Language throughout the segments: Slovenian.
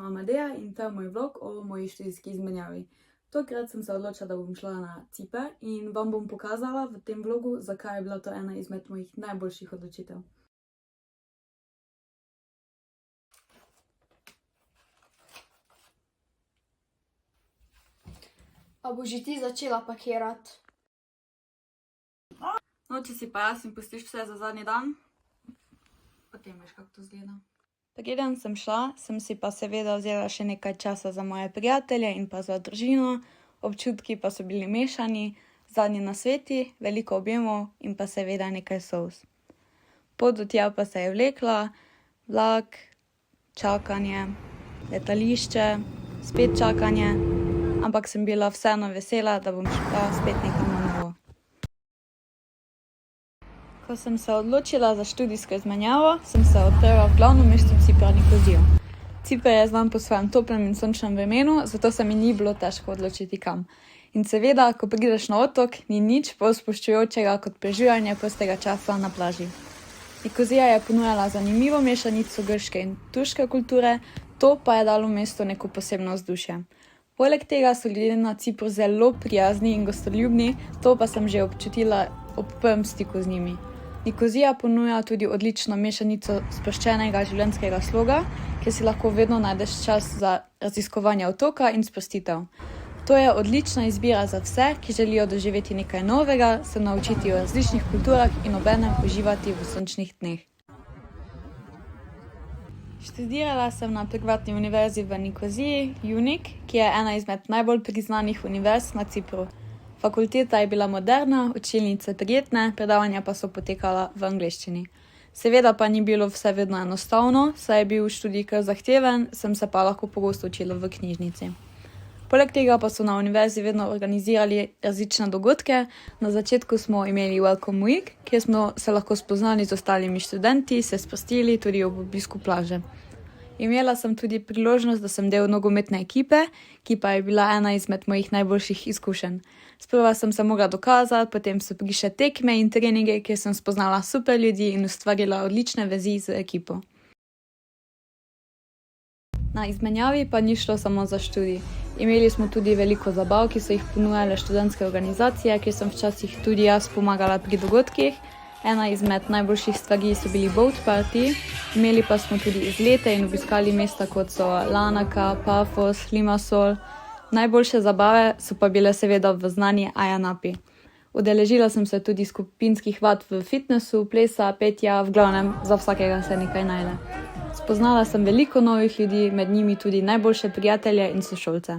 Amadeja in ta je moj vlog o moji študijski izmenjavi. Tokrat sem se odločila, da bom šla na Ciper in vam bom pokazala v tem vlogu, zakaj je bila to ena izmed mojih najboljših odločitev. A boš že ti začela pakirati? No, če si pa jaz in pustiš vse za zadnji dan, potem veš, kako to izgleda. Preden sem šla, sem si pa seveda vzela še nekaj časa za moje prijatelje in pa za družino. Občutki pa so bili mešani, zadnji nasveti, veliko objemov in pa seveda nekaj solz. Pot do tja pa se je vlekla, vlak, čakanje, letališče, spet čakanje, ampak sem bila vseeno vesela, da bom šla spet nekam na novo. Ko sem se odločila za študijsko izmenjavo, sem se odpravila v glavno mesto Cipra, Nikozijo. Ciper je znan po svojem toplem in sončnem vremenu, zato se mi ni bilo težko odločiti kam. In seveda, ko prideš na otok, ni nič bolj sproščujočega kot preživljanje prostega časa na plaži. Nikozija je ponujala zanimivo mešanico grške in turške kulture, to pa je dalo mestu neko posebno vzdušje. Poleg tega so ljudje na Cipru zelo prijazni in gostoljubni, to pa sem že občutila ob prvem stiku z njimi. Nikozija ponuja tudi odlično mešanico sproščenega življenjskega sloga, kjer si lahko vedno najdeš čas za raziskovanje otoka in sprostitev. To je odlična izbira za vse, ki želijo doživeti nekaj novega, se naučiti o različnih kulturah in obenem uživati v sončnih dneh. Študirala sem na privatni univerzi v Nikoziji, UNIC, ki je ena izmed najbolj priznanih univerz na Cipru. Fakulteta je bila moderna, učilnice prijetne, predavanja pa so potekala v angleščini. Seveda pa ni bilo vse vedno enostavno, saj je bil študij kar zahteven, sem se pa lahko pogosto učila v knjižnici. Poleg tega pa so na univerzi vedno organizirali različne dogodke. Na začetku smo imeli Welcome Week, kjer smo se lahko spoznali z ostalimi študenti, se sprostili tudi ob obisku plaže. Imela sem tudi priložnost, da sem del nogometne ekipe, ki pa je bila ena izmed mojih najboljših izkušenj. Sprva sem se mogla dokazati, potem so prišle tekme in treninge, kjer sem spoznala super ljudi in ustvarila odlične vezi z ekipo. Na izmenjavi pa ni šlo samo za študij. Imeli smo tudi veliko zabav, ki so jih ponujale študentske organizacije, kjer sem včasih tudi jaz pomagala pri dogodkih. Ena izmed najboljših stvari so bili boat party, imeli pa smo tudi izlete in obiskali mesta kot so Larnaca, Pafos, Limassol. Najboljše zabave so pa bile seveda v znani Ayia Napa. Udeležila sem se tudi skupinskih vad v fitnessu, plesa, petja, v glavnem za vsakega se nekaj najde. Spoznala sem veliko novih ljudi, med njimi tudi najboljše prijatelje in sošolce.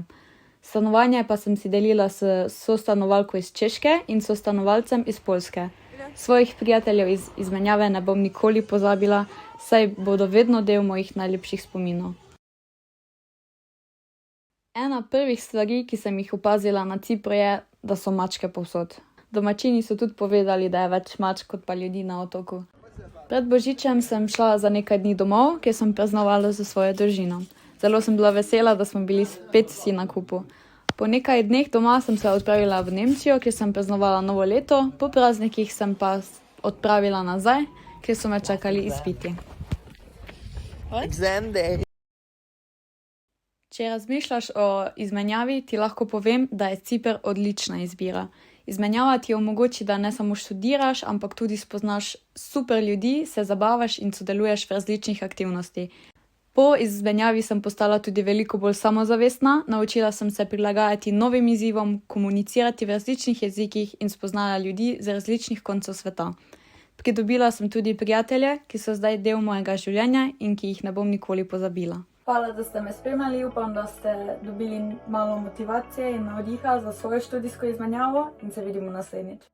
Stanovanje pa sem si delila s sostanovalko iz Češke in sostanovalcem iz Poljske. Svojih prijateljev iz izmenjave ne bom nikoli pozabila, saj bodo vedno del mojih najlepših spominov. Ena prvih stvari, ki sem jih opazila na Cipru je, da so mačke povsod. Domačini so tudi povedali, da je več mačk kot pa ljudi na otoku. Pred Božičem sem šla za nekaj dni domov, kjer sem praznovala z svojo družino. Zelo sem bila vesela, da smo bili spet vsi na kupu. Po nekaj dneh doma sem se odpravila v Nemčijo, kjer sem praznovala novo leto, po praznikih sem pa odpravila nazaj, kjer so me čakali izpiti. Če razmišljaš o izmenjavi, ti lahko povem, da je Ciper odlična izbira. Izmenjava ti omogoči, da ne samo študiraš, ampak tudi spoznaš super ljudi, se zabavaš in sodeluješ v različnih aktivnostih. Po izmenjavi sem postala tudi veliko bolj samozavestna, naučila sem se prilagajati novim izzivom, komunicirati v različnih jezikih in spoznala ljudi z različnih koncev sveta. Pridobila sem tudi prijatelje, ki so zdaj del mojega življenja in ki jih ne bom nikoli pozabila. Hvala, da ste me spremljali, upam, da ste dobili malo motivacije in navdiha za svojo študijsko izmenjavo in se vidimo naslednjič.